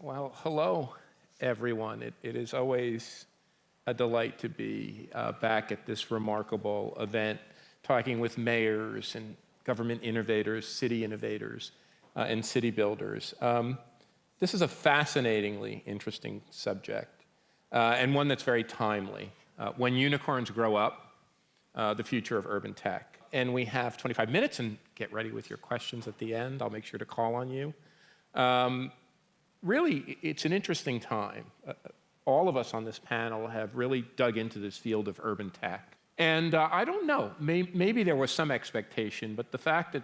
Well, hello, everyone. It is always a delight to be back at this remarkable event, talking with mayors and government innovators, and city builders. This is a fascinatingly interesting subject, and one that's very timely. When unicorns grow up, the future of urban tech. And we have 25 minutes, and get ready with your questions at the end. I'll make sure to call on you. Really, it's an interesting time. All of us on this panel have really dug into this field of urban tech. And I don't know, maybe there was some expectation, but the fact that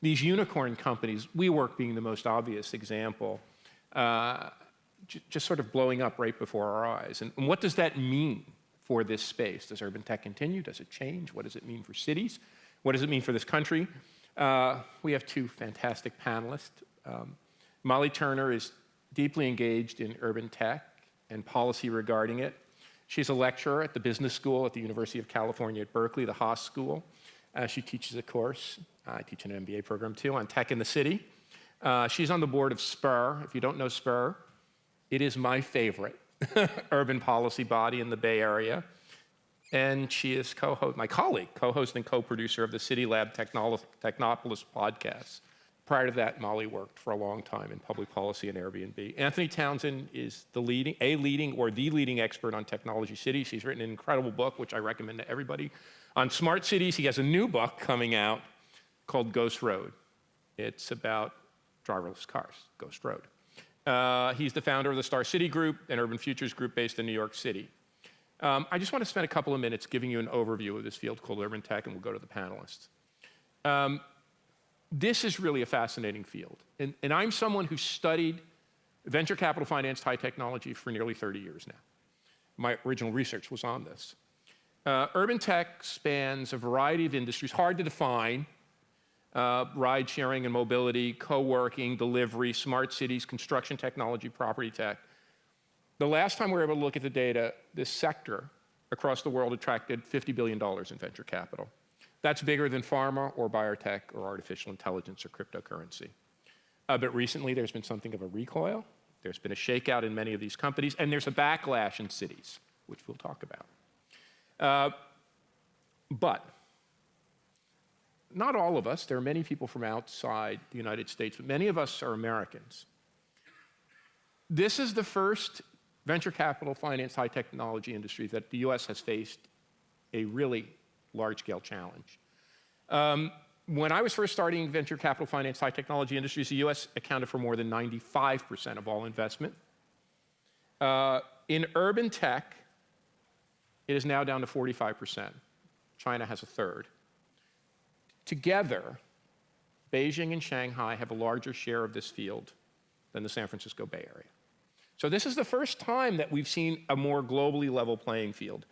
these unicorn companies, WeWork being the most obvious example, just sort of blowing up right before our eyes. And what does that mean for this space? Does urban tech continue? Does it change? What does it mean for cities? What does it mean for this country? We have two fantastic panelists. Molly Turner is deeply engaged in urban tech and policy regarding it. She's a lecturer at the Business School at the University of California at Berkeley, the Haas School. She teaches a course, I teach an MBA program too, on tech in the city. She's on the board of SPUR. If you don't know SPUR, it is my favorite urban policy body in the Bay Area. And she is my colleague, co-host and co-producer of the City Lab Technopolis podcast. Prior to that, Molly worked for a long time in public policy and Airbnb. Anthony Townsend is the leading expert on technology cities. He's written an incredible book, which I recommend to everybody, on smart cities. He has a new book coming out called Ghost Road. It's about driverless cars, Ghost Road. He's the founder of the Star City Group, an urban futures group based in New York City. I just want to spend a couple of minutes giving you an overview of this field called urban tech, and we'll go to the panelists. This is really a fascinating field. And I'm someone who studied venture capital financed high technology for nearly 30 years now. My original research was on this. Urban tech spans a variety of industries, hard to define, ride sharing and mobility, co-working, delivery, smart cities, construction technology, property tech. The last time we were able to look at the data, this sector across the world attracted $50 billion in venture capital. That's bigger than pharma or biotech or artificial intelligence or cryptocurrency. But recently there's been something of a recoil. There's been a shakeout in many of these companies, and there's a backlash in cities, which we'll talk about. But not all of us, there are many people from outside the United States, but many of us are Americans. This is the first venture capital finance high technology industry that the US has faced a really large-scale challenge. When I was first starting venture capital finance high technology industries, the US accounted for more than 95% of all investment. In urban tech, it is now down to 45%. China has a third. Together, Beijing and Shanghai have a larger share of this field than the San Francisco Bay Area. So this is the first time that we've seen a more globally level playing field.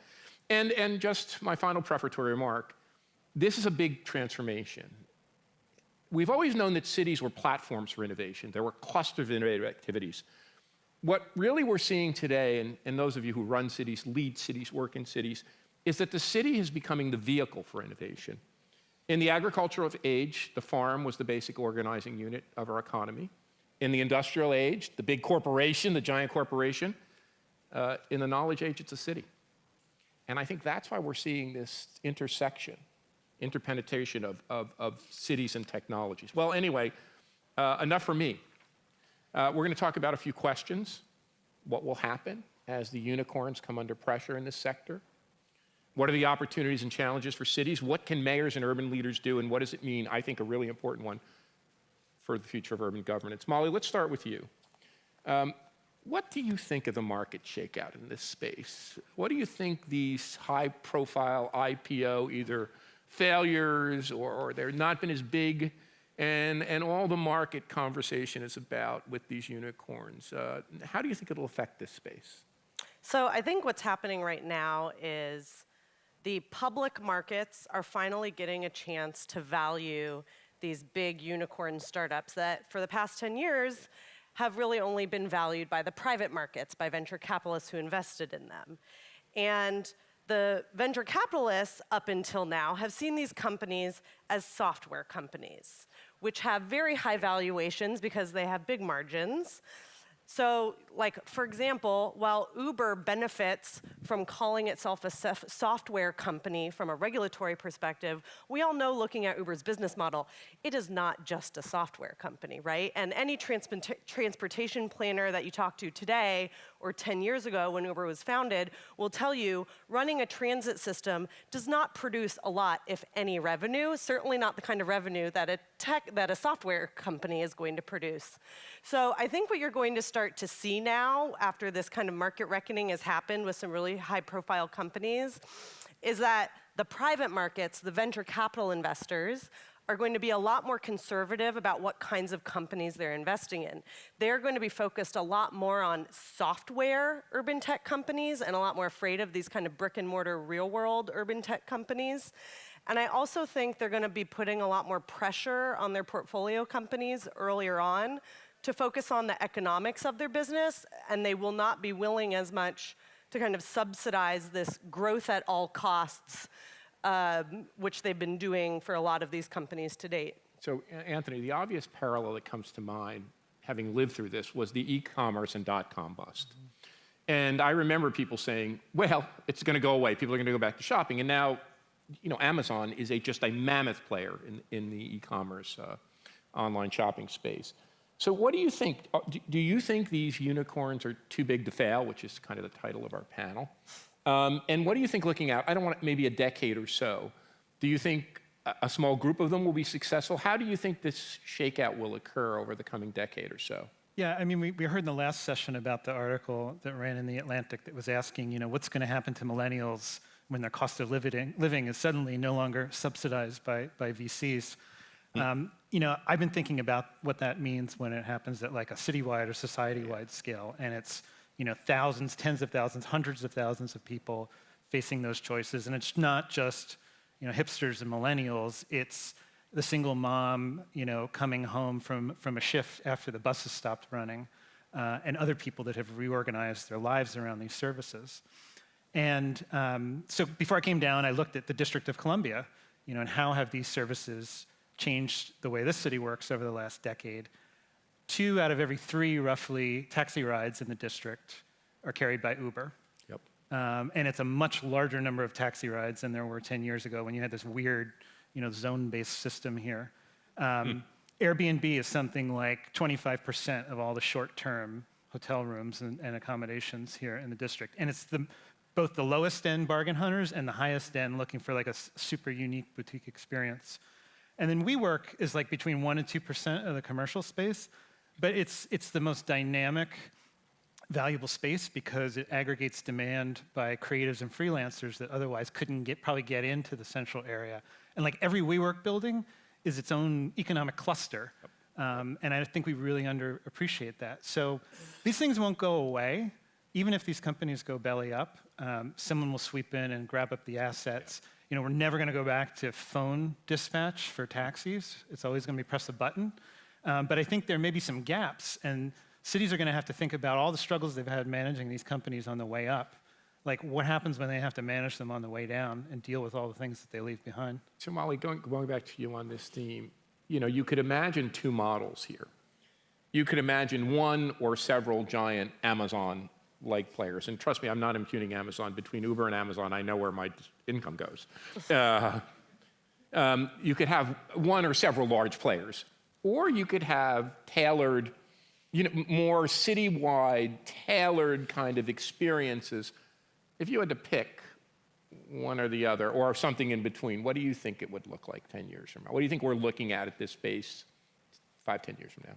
And just my final prefatory remark, this is a big transformation. We've always known that cities were platforms for innovation. There were clusters of innovative activities. What really we're seeing today, and those of you who run cities, lead cities, work in cities, is that the city is becoming the vehicle for innovation. In the agricultural age, the farm was the basic organizing unit of our economy. In the industrial age, the big corporation, the giant corporation. In the knowledge age, it's a city. And I think that's why we're seeing this interpenetration of cities and technologies. Well, anyway, enough for me. We're going to talk about a few questions. What will happen as the unicorns come under pressure in this sector? What are the opportunities and challenges for cities? What can mayors and urban leaders do? And what does it mean, I think a really important one, for the future of urban governance? Molly, let's start with you. What do you think of the market shakeout in this space? What do you think these high-profile IPO either failures or they're not been as big, and all the market conversation is about with these unicorns? How do you think it'll affect this space? So I think what's happening right now is the public markets are finally getting a chance to value these big unicorn startups that for the past 10 years have really only been valued by the private markets, by venture capitalists who invested in them. And the venture capitalists, up until now, have seen these companies as software companies, which have very high valuations because they have big margins. So, like, for example, while Uber benefits from calling itself a software company from a regulatory perspective, we all know, looking at Uber's business model, it is not just a software company, right? And any transportation planner that you talk to today or 10 years ago when Uber was founded will tell you running a transit system does not produce a lot, if any, revenue, certainly not the kind of revenue that a software company is going to produce. So I think what you're going to start to see now, after this kind of market reckoning has happened with some really high-profile companies, is that the private markets, the venture capital investors, are going to be a lot more conservative about what kinds of companies they're investing in. They're going to be focused a lot more on software urban tech companies and a lot more afraid of these kind of brick-and-mortar real-world urban tech companies. And I also think they're going to be putting a lot more pressure on their portfolio companies earlier on to focus on the economics of their business, and they will not be willing as much to kind of subsidize this growth at all costs, which they've been doing for a lot of these companies to date. So, Anthony, the obvious parallel that comes to mind, having lived through this, was the e-commerce and dot-com bust. And I remember people saying, well, it's going to go away. People are going to go back to shopping. And now, Amazon is just a mammoth player in the e-commerce online shopping space. So what do you think? Do you think these unicorns are too big to fail, which is kind of the title of our panel? And what do you think, looking out, I don't want maybe a decade or so, do you think a small group of them will be successful? How do you think this shakeout will occur over the coming decade or so? Yeah, I mean, we heard in the last session about the article that ran in The Atlantic that was asking, what's going to happen to millennials when their cost of living is suddenly no longer subsidized by VCs. I've been thinking about what that means when it happens at like a citywide or society-wide scale, and it's thousands, tens of thousands, hundreds of thousands of people facing those choices, and it's not just hipsters and millennials. It's the single mom coming home from a shift after the buses stopped running, and other people that have reorganized their lives around these services. And so before I came down, I looked at the District of Columbia, and how have these services changed the way this city works over the last decade. 2 out of every 3, roughly, taxi rides in the district are carried by Uber. Yep. And it's a much larger number of taxi rides than there were 10 years ago when you had this weird, zone-based system here. Airbnb is something like 25% of all the short-term hotel rooms and accommodations here in the district. And it's both the lowest-end bargain hunters and the highest-end looking for like a super unique boutique experience. And then WeWork is like between 1% and 2% of the commercial space, but it's the most dynamic, valuable space because it aggregates demand by creatives and freelancers that otherwise couldn't probably get into the central area. And like every WeWork building is its own economic cluster. And I think we really underappreciate that. So these things won't go away. Even if these companies go belly up, someone will sweep in and grab up the assets. We're never going to go back to phone dispatch for taxis. It's always going to be press a button. But I think there may be some gaps, and cities are going to have to think about all the struggles they've had managing these companies on the way up. Like, what happens when they have to manage them on the way down and deal with all the things that they leave behind? So, Molly, going back to you on this theme, you could imagine 2 models here. You could imagine one or several giant Amazon-like players. And trust me, I'm not impugning Amazon. Between Uber and Amazon, I know where my income goes. You could have one or several large players. Or you could have tailored, more citywide, tailored kind of experiences. If you had to pick one or the other, or something in between, what do you think it would look like 10 years from now? What do you think we're looking at this space 5, 10 years from now?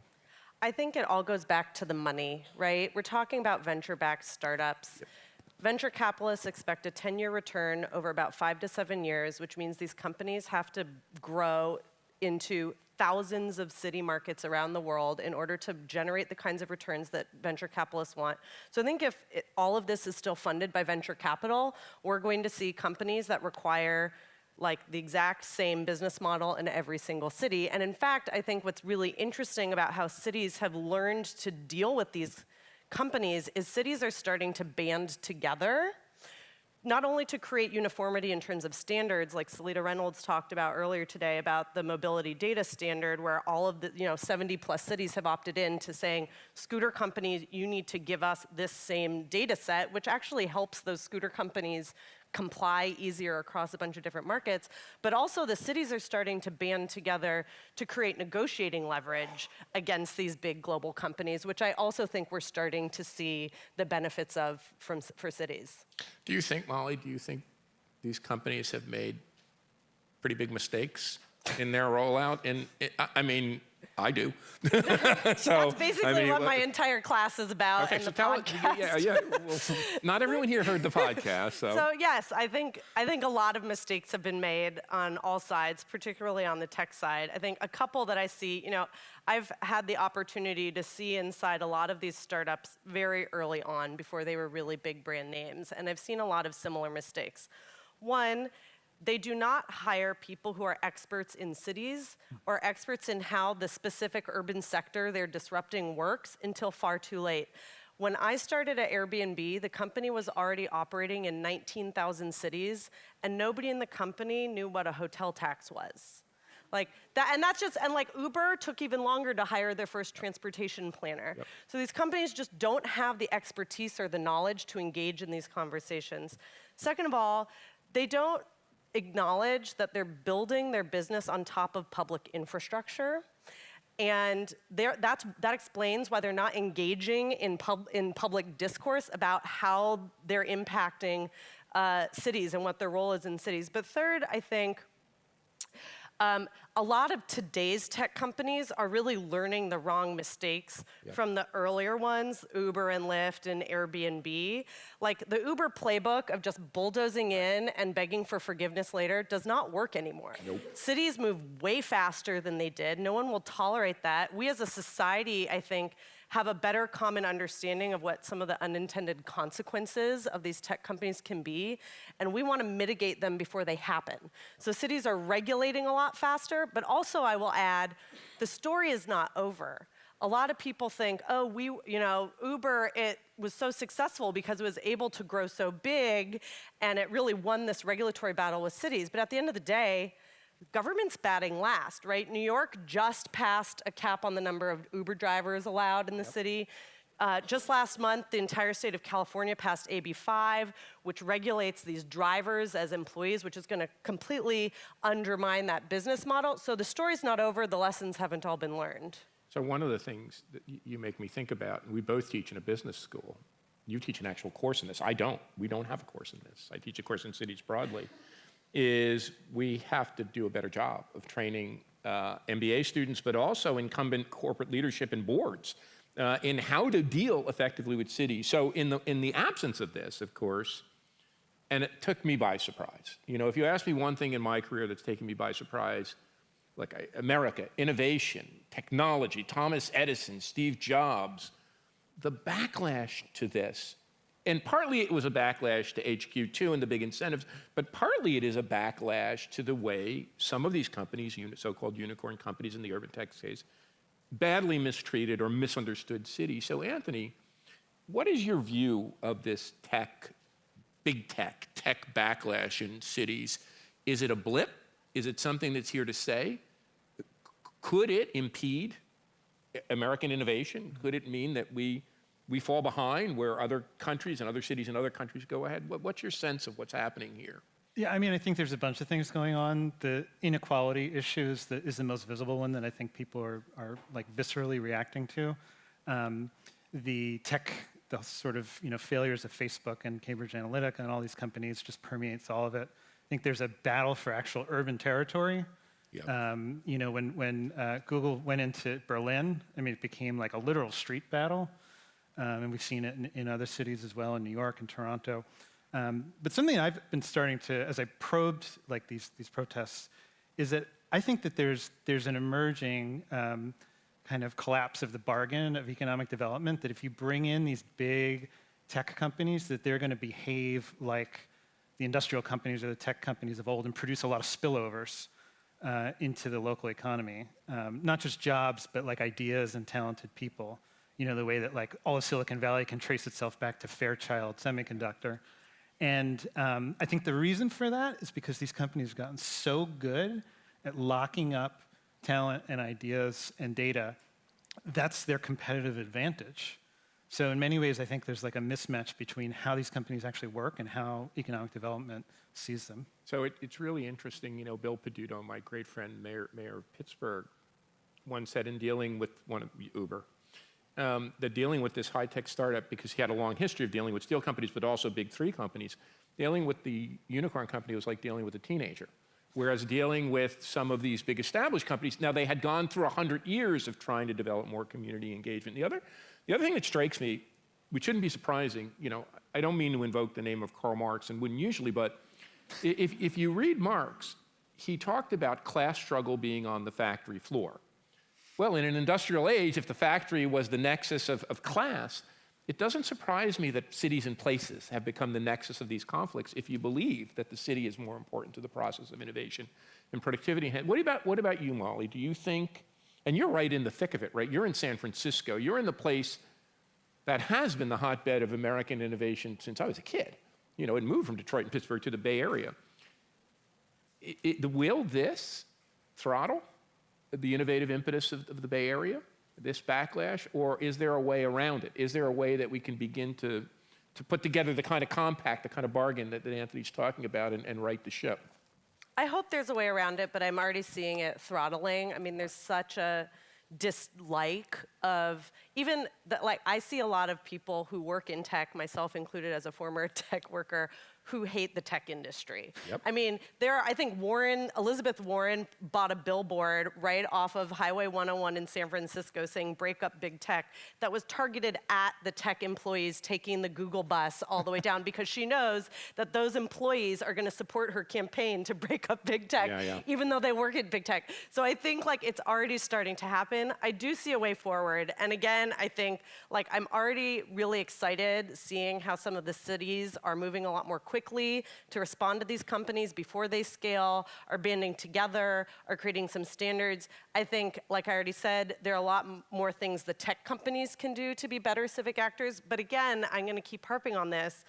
I think it all goes back to the money, right? We're talking about venture-backed startups. Yep. Venture capitalists expect a 10-year return over about 5 to 7 years, which means these companies have to grow into thousands of city markets around the world in order to generate the kinds of returns that venture capitalists want. So I think if all of this is still funded by venture capital, we're going to see companies that require like the exact same business model in every single city. And in fact, I think what's really interesting about how cities have learned to deal with these companies is cities are starting to band together not only to create uniformity in terms of standards, like Salita Reynolds talked about earlier today about the mobility data standard, where all of the 70 plus cities have opted in to saying, scooter companies, you need to give us this same data set, which actually helps those scooter companies comply easier across a bunch of different markets. But also the cities are starting to band together to create negotiating leverage against these big global companies, which I also think we're starting to see the benefits of for cities. Do you think, Molly, these companies have made pretty big mistakes in their rollout? And I mean, I do. That's basically what my entire class is about. Okay, in so the tell it. podcast. Yeah. Well, not everyone here heard the podcast, so. So yes, I think a lot of mistakes have been made on all sides, particularly on the tech side. I think a couple that I see, I've had the opportunity to see inside a lot of these startups very early on before they were really big brand names, and I've seen a lot of similar mistakes. One, they do not hire people who are experts in cities or experts in how the specific urban sector they're disrupting works until far too late. When I started at Airbnb, the company was already operating in 19,000 cities, and nobody in the company knew what a hotel tax was. Like that, and like Uber took even longer to hire their first transportation planner. Yep. So these companies just don't have the expertise or the knowledge to engage in these conversations. Second of all, they don't acknowledge that they're building their business on top of public infrastructure. And that explains why they're not engaging in public discourse about how they're impacting cities and what their role is in cities. But third, I think a lot of today's tech companies are really learning the wrong mistakes from the earlier ones, Uber and Lyft and Airbnb. Like the Uber playbook of just bulldozing in and begging for forgiveness later does not work anymore. Nope. Cities move way faster than they did. No one will tolerate that. We as a society, I think, have a better common understanding of what some of the unintended consequences of these tech companies can be, and we want to mitigate them before they happen. So cities are regulating a lot faster, but also I will add, the story is not over. A lot of people think, oh, Uber, it was so successful because it was able to grow so big, and it really won this regulatory battle with cities. But at the end of the day, government's batting last, right? New York just passed a cap on the number of Uber drivers allowed in the city. Just last month, the entire state of California passed AB 5, which regulates these drivers as employees, which is going to completely undermine that business model. So the story's not over. The lessons haven't all been learned. So one of the things that you make me think about, and we both teach in a business school. You teach an actual course in this. I don't. We don't have a course in this. I teach a course in cities broadly. Is we have to do a better job of training MBA students, but also incumbent corporate leadership and boards in how to deal effectively with cities. So in the absence of this, of course, and it took me by surprise. If you ask me one thing in my career that's taken me by surprise, like America, innovation, technology, Thomas Edison, Steve Jobs, the backlash to this. And partly it was a backlash to HQ2 and the big incentives, but partly it is a backlash to the way some of these companies, so-called unicorn companies in the urban tech space, badly mistreated or misunderstood cities. So Anthony, what is your view of this big tech backlash in cities? Is it a blip? Is it something that's here to stay? Could it impede American innovation? Could it mean that we fall behind where other countries and other cities and other countries go ahead? What's your sense of what's happening here? Yeah, I mean, I think there's a bunch of things going on. The inequality issue is the most visible one that I think people are like viscerally reacting to. The sort of failures of Facebook and Cambridge Analytica and all these companies just permeates all of it. I think there's a battle for actual urban territory. Yep. When Google went into Berlin, I mean, it became like a literal street battle. And we've seen it in other cities as well, in New York and Toronto. But something I've been starting to, as I probed like these protests, is that I think that there's an emerging kind of collapse of the bargain of economic development, that if you bring in these big tech companies, that they're going to behave like the industrial companies or the tech companies of old and produce a lot of spillovers into the local economy. Not just jobs, but like ideas and talented people. The way that like all of Silicon Valley can trace itself back to Fairchild Semiconductor. And I think the reason for that is because these companies have gotten so good at locking up talent and ideas and data. That's their competitive advantage. So in many ways, I think there's like a mismatch between how these companies actually work and how economic development sees them. So it's really interesting. You know, Bill Peduto, my great friend, mayor of Pittsburgh, once said in dealing with one of Uber, that dealing with this high-tech startup, because he had a long history of dealing with steel companies, but also big three companies, dealing with the unicorn company was like dealing with a teenager. Whereas dealing with some of these big established companies, now they had gone through 100 years of trying to develop more community engagement. The other thing that strikes me, which shouldn't be surprising, you know, I don't mean to invoke the name of Karl Marx and wouldn't usually, but if you read Marx, he talked about class struggle being on the factory floor. Well, in an industrial age, if the factory was the nexus of class, it doesn't surprise me that cities and places have become the nexus of these conflicts if you believe that the city is more important to the process of innovation and productivity. What about you, Molly? Do you think, and you're right in the thick of it, right? You're in San Francisco. You're in the place that has been the hotbed of American innovation since I was a kid. You know, it moved from Detroit and Pittsburgh to the Bay Area. Will this throttle the innovative impetus of the Bay Area? This backlash, or is there a way around it? Is there a way that we can begin to put together the kind of compact, the kind of bargain that Anthony's talking about and right the ship? I hope there's a way around it, but I'm already seeing it throttling. I mean, there's such a dislike of even that, like, I see a lot of people who work in tech, myself included as a former tech worker, who hate the tech industry. Yep. I mean, I think Elizabeth Warren bought a billboard right off of Highway 101 in San Francisco saying break up big tech, that was targeted at the tech employees taking the Google bus all the way down, because she knows that those employees are gonna support her campaign to break up big tech, even though they work at big tech. So I think like it's already starting to happen. I do see a way forward. And again, I think like I'm already really excited seeing how some of the cities are moving a lot more quickly to respond to these companies before they scale, are banding together, are creating some standards. I think, like I already said, there are a lot more things the tech companies can do to be better civic actors. But again, I'm going to keep harping on this.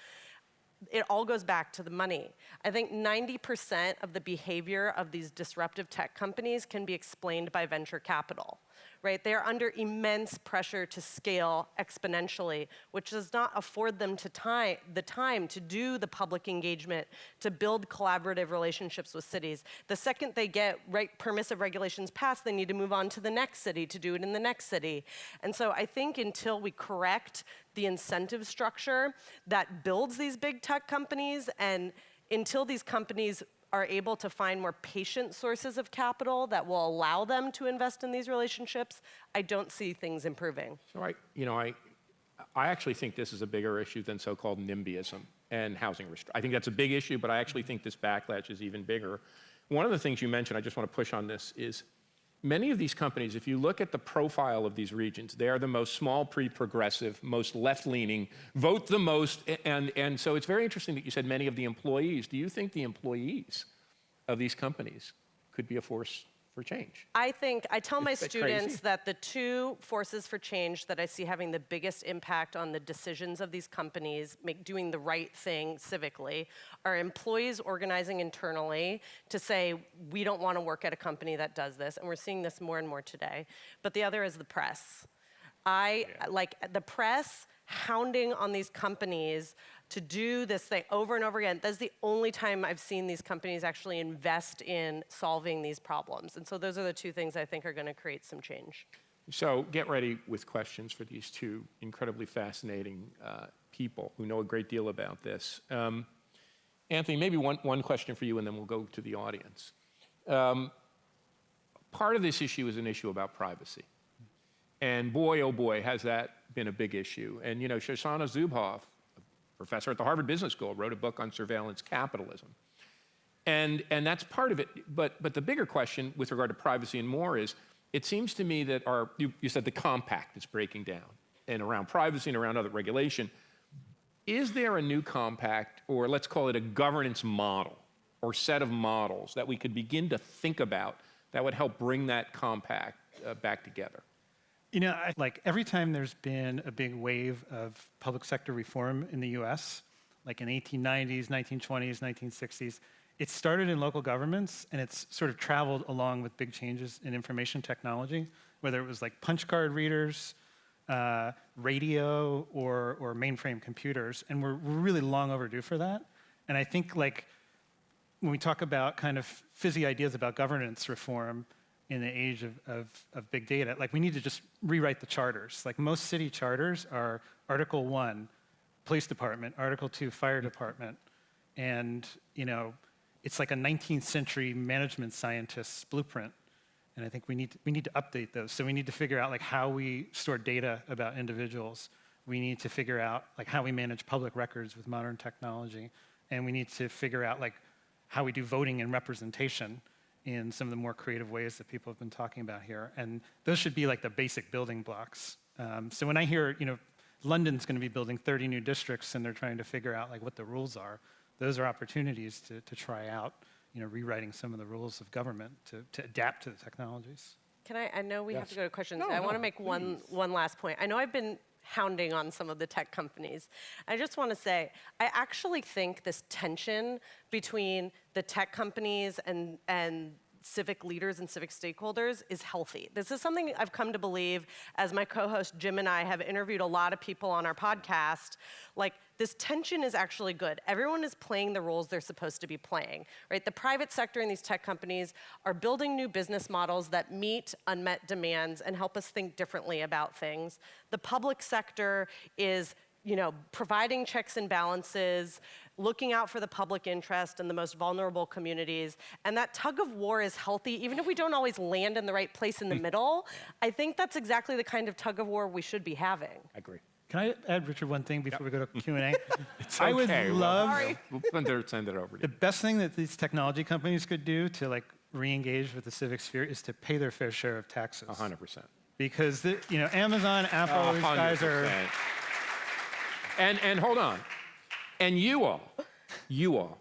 It all goes back to the money. I think 90% of the behavior of these disruptive tech companies can be explained by venture capital, right? They're under immense pressure to scale exponentially, which does not afford them the time to do the public engagement, to build collaborative relationships with cities. The second they get permissive regulations passed, they need to move on to the next city to do it in the next city. And so I think until we correct the incentive structure that builds these big tech companies, and until these companies are able to find more patient sources of capital that will allow them to invest in these relationships, I don't see things improving. So I actually think this is a bigger issue than so-called NIMBYism and housing restriction. I think that's a big issue, but I actually think this backlash is even bigger. One of the things you mentioned, I just want to push on this, is many of these companies, if you look at the profile of these regions, they are the most small, progressive, most left-leaning, vote the most, and so it's very interesting that you said many of the employees. Do you think the employees of these companies could be a force for change? I tell my students crazy? that the two forces for change that I see having the biggest impact on the decisions of these companies, doing the right thing civically, are employees organizing internally to say, we don't want to work at a company that does this, and we're seeing this more and more today. But the other is the press. Like the press hounding on these companies to do this thing over and over again. That's the only time I've seen these companies actually invest in solving these problems. And so those are the two things I think are going to create some change. So get ready with questions for these two incredibly fascinating people who know a great deal about this. Anthony, maybe one question for you, and then we'll go to the audience. Part of this issue is an issue about privacy. And boy, oh boy, has that been a big issue. And you know, Shoshana Zuboff, a professor at the Harvard Business School, wrote a book on surveillance capitalism. And that's part of it. But the bigger question with regard to privacy and more is, it seems to me that you said the compact is breaking down, and around privacy and around other regulation. Is there a new compact, or let's call it a governance model or set of models that we could begin to think about that would help bring that compact back together? You know, like every time there's been a big wave of public sector reform in the US, like in the 1890s, 1920s, 1960s. It started in local governments, and it's sort of traveled along with big changes in information technology, whether it was like punch card readers, radio, or mainframe computers. And we're really long overdue for that. And I think like when we talk about kind of fizzy ideas about governance reform in the age of big data, like we need to just rewrite the charters. Like most city charters are Article 1, police department, Article 2, fire department. And, you know, it's like a 19th century management scientist's blueprint. And I think we need to update those. So we need to figure out like how we store data about individuals. We need to figure out like how we manage public records with modern technology. And we need to figure out like how we do voting and representation in some of the more creative ways that people have been talking about here. And those should be like the basic building blocks. So when I hear, you know, London's going to be building 30 new districts and they're trying to figure out like what the rules are, those are opportunities to try out, you know, rewriting some of the rules of government to adapt to the technologies. Can I know we have to go to questions. No, I want to no, make one last point. I know I've been hounding on some of the tech companies. I just want to say, I actually think this tension between the tech companies and civic leaders and civic stakeholders is healthy. This is something I've come to believe as my co-host Jim and I have interviewed a lot of people on our podcast. Like, this tension is actually good. Everyone is playing the roles they're supposed to be playing, right? The private sector and these tech companies are building new business models that meet unmet demands and help us think differently about things. The public sector is, you know, providing checks and balances, looking out for the public interest and the most vulnerable communities. And that tug of war is healthy, even if we don't always land in the right place in the middle. I think that's exactly the kind of tug of war we should be having. I agree. Can I add, Richard, one thing before we go to Q&A? It's I would okay. love We'll send it over to the you. best thing that these technology companies could do to like re-engage with the civic sphere is to pay their fair share of taxes. 100%. Because you know, Amazon, Apple, these guys are 100%. And hold on. And you all,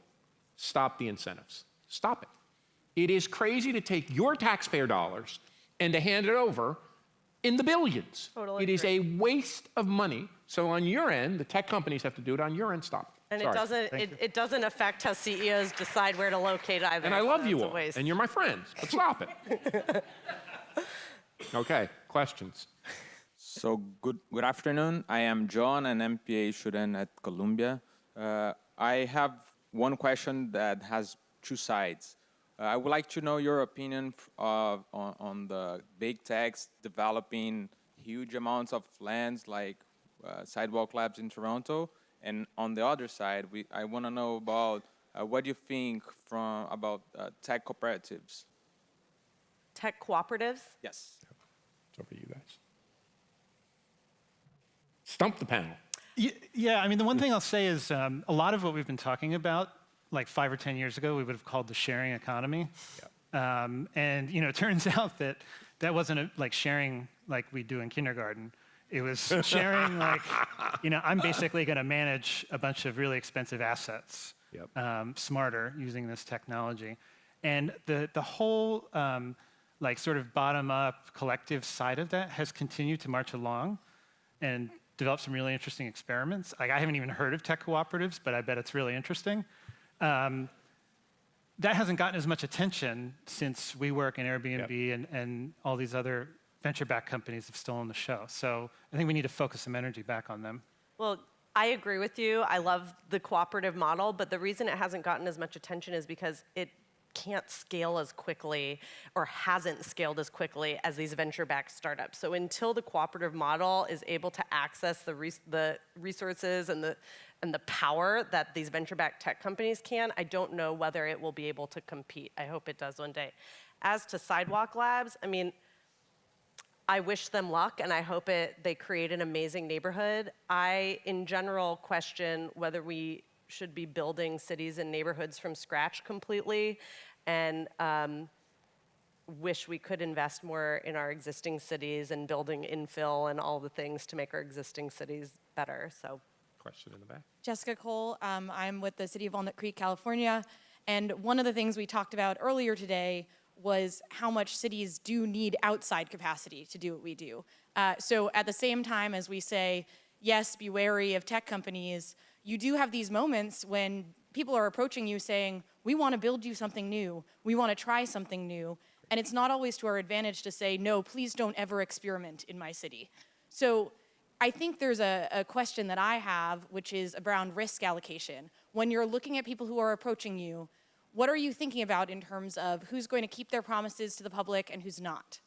stop the incentives. Stop it. It is crazy to take your taxpayer dollars and to hand it over in the billions. Totally It is agree. a waste of money. So on your end, the tech companies have to do it. On your end, stop. And Sorry. it doesn't affect how CEOs decide where to locate either. And I love so you it's a all, waste. and you're my friends, but stop it. Okay, questions. So good afternoon. I am John, an MPA student at Columbia. I have one question that has two sides. I would like to know your opinion on the big techs developing huge amounts of lands like Sidewalk Labs in Toronto. And on the other side, I want to know about what you think about tech cooperatives. Tech cooperatives? Yes. It's over to you guys. Stump the panel. Yeah, I mean, the one thing I'll say is a lot of what we've been talking about, like 5 or 10 years ago, we would have called the sharing economy. And you know, it turns out that that wasn't like sharing like we do in kindergarten. It was sharing like, you know, I'm basically going to manage a bunch of really expensive assets smarter using this technology. And the whole like sort of bottom-up collective side of that has continued to march along and develop some really interesting experiments. Like, I haven't even heard of tech cooperatives, but I bet it's really interesting. That hasn't gotten as much attention since WeWork and Airbnb and all these other venture-backed companies have stolen the show. So I think we need to focus some energy back on them. Well, I agree with you. I love the cooperative model, but the reason it hasn't gotten as much attention is because it can't scale as quickly or hasn't scaled as quickly as these venture-backed startups. So until the cooperative model is able to access the resources and the power that these venture-backed tech companies can, I don't know whether it will be able to compete. I hope it does one day. As to Sidewalk Labs, I mean, I wish them luck, and I hope they create an amazing neighborhood. I, in general, question whether we should be building cities and neighborhoods from scratch completely, and wish we could invest more in our existing cities and building infill and all the things to make our existing cities better. So, Question in the back. Jessica Cole. I'm with the City of Walnut Creek, California. And one of the things we talked about earlier today was how much cities do need outside capacity to do what we do. So at the same time as we say, yes, be wary of tech companies, you do have these moments when people are approaching you saying, we want to build you something new, we want to try something new, and it's not always to our advantage to say, no, please don't ever experiment in my city. So I think there's a question that I have, which is around risk allocation. When you're looking at people who are approaching you, what are you thinking about in terms of who's going to keep their promises to the public and who's not?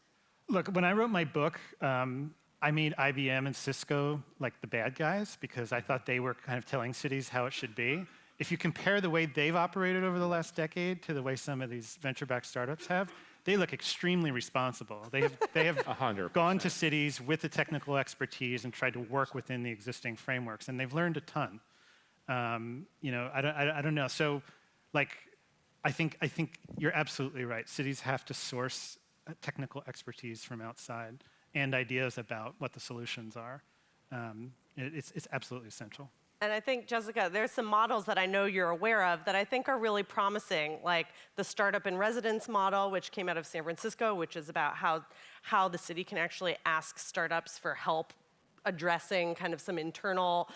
Look, when I wrote my book, I made IBM and Cisco like the bad guys because I thought they were kind of telling cities how it should be. If you compare the way they've operated over the last decade to the way some of these venture-backed startups have, they look extremely responsible. They have 100%. gone to cities with the technical expertise and tried to work within the existing frameworks, and they've learned a ton. I don't know. So, I think you're absolutely right. Cities have to source technical expertise from outside and ideas about what the solutions are. It's absolutely essential. And I think, Jessica, there's some models that I know you're aware of that I think are really promising, like the startup in residence model, which came out of San Francisco, which is about how the city can actually ask startups for help addressing kind of some internal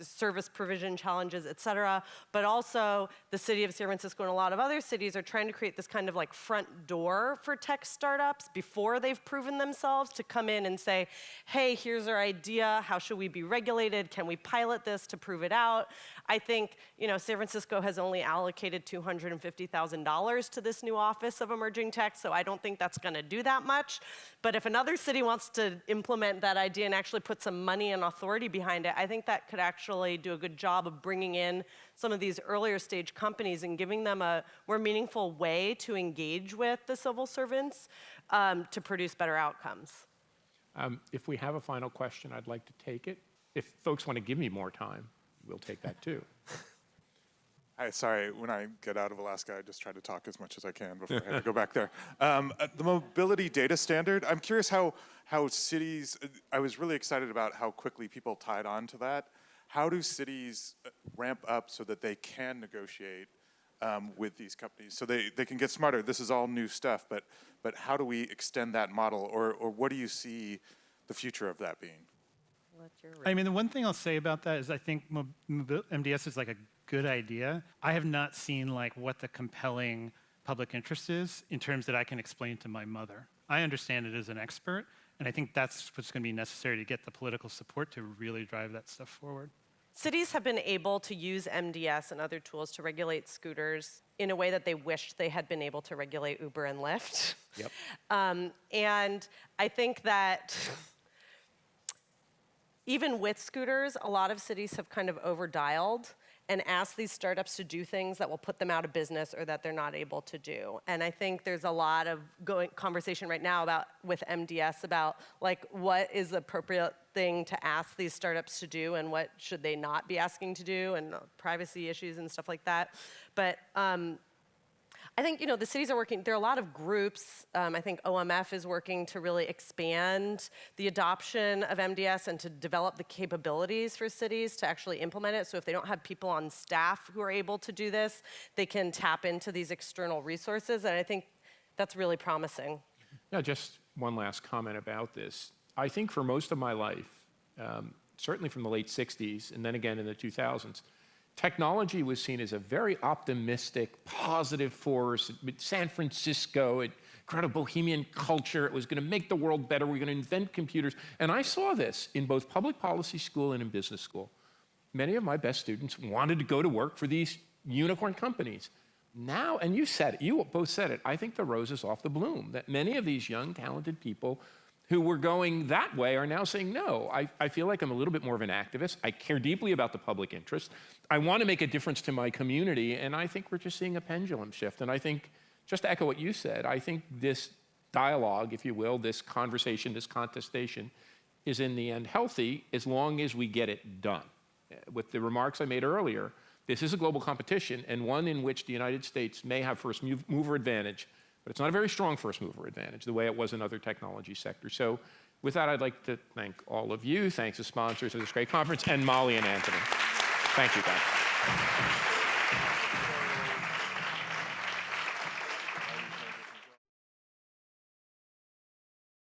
service provision challenges, et cetera. But also the city of San Francisco and a lot of other cities are trying to create this kind of like front door for tech startups before they've proven themselves to come in and say, hey, here's our idea. How should we be regulated? Can we pilot this to prove it out? I think, San Francisco has only allocated $250,000 to this new Office of Emerging Tech, so I don't think that's going to do that much. But if another city wants to implement that idea and actually put some money and authority behind it, I think that could actually do a good job of bringing in some of these earlier stage companies and giving them a more meaningful way to engage with the civil servants to produce better outcomes. If we have a final question, I'd like to take it. If folks want to give me more time, we'll take that too. Hi, sorry, when I get out of Alaska, I just try to talk as much as I can before I have to go back there. The mobility data standard, I'm curious how cities, I was really excited about how quickly people tied on to that. How do cities ramp up so that they can negotiate with these companies so they can get smarter? This is all new stuff, but how do we extend that model, or what do you see the future of that being? I mean, the one thing I'll say about that is I think MDS is like a good idea. I have not seen what the compelling public interest is in terms that I can explain to my mother. I understand it as an expert, and I think that's what's going to be necessary to get the political support to really drive that stuff forward. Cities have been able to use MDS and other tools to regulate scooters in a way that they wished they had been able to regulate Uber and Lyft. Yep. And I think that even with scooters, a lot of cities have kind of over-dialed and asked these startups to do things that will put them out of business or that they're not able to do. And I think there's a lot of conversation right now with MDS about what is the appropriate thing to ask these startups to do and what should they not be asking to do, and privacy issues and stuff like that. But I think, the cities are working, there are a lot of groups. I think OMF is working to really expand the adoption of MDS and to develop the capabilities for cities to actually implement it. So if they don't have people on staff who are able to do this, they can tap into these external resources. And I think that's really promising. Now, just one last comment about this. I think for most of my life, certainly from the late 60s and then again in the 2000s, technology was seen as a very optimistic, positive force. San Francisco, it created a bohemian culture. It was going to make the world better. We're going to invent computers. And I saw this in both public policy school and in business school. Many of my best students wanted to go to work for these unicorn companies. Now, and you said it, you both said it, I think the rose is off the bloom, that many of these young, talented people who were going that way are now saying, no, I feel like I'm a little bit more of an activist. I care deeply about the public interest. I want to make a difference to my community, and I think we're just seeing a pendulum shift. And I think, just to echo what you said, I think this dialogue, if you will, this conversation, this contestation, is in the end healthy as long as we get it done. With the remarks I made earlier, this is a global competition, and one in which the United States may have first mover advantage, but it's not a very strong first mover advantage, the way it was in other technology sectors. So with that, I'd like to thank all of you. Thanks to sponsors of this great conference, and Molly and Anthony. Thank you, guys.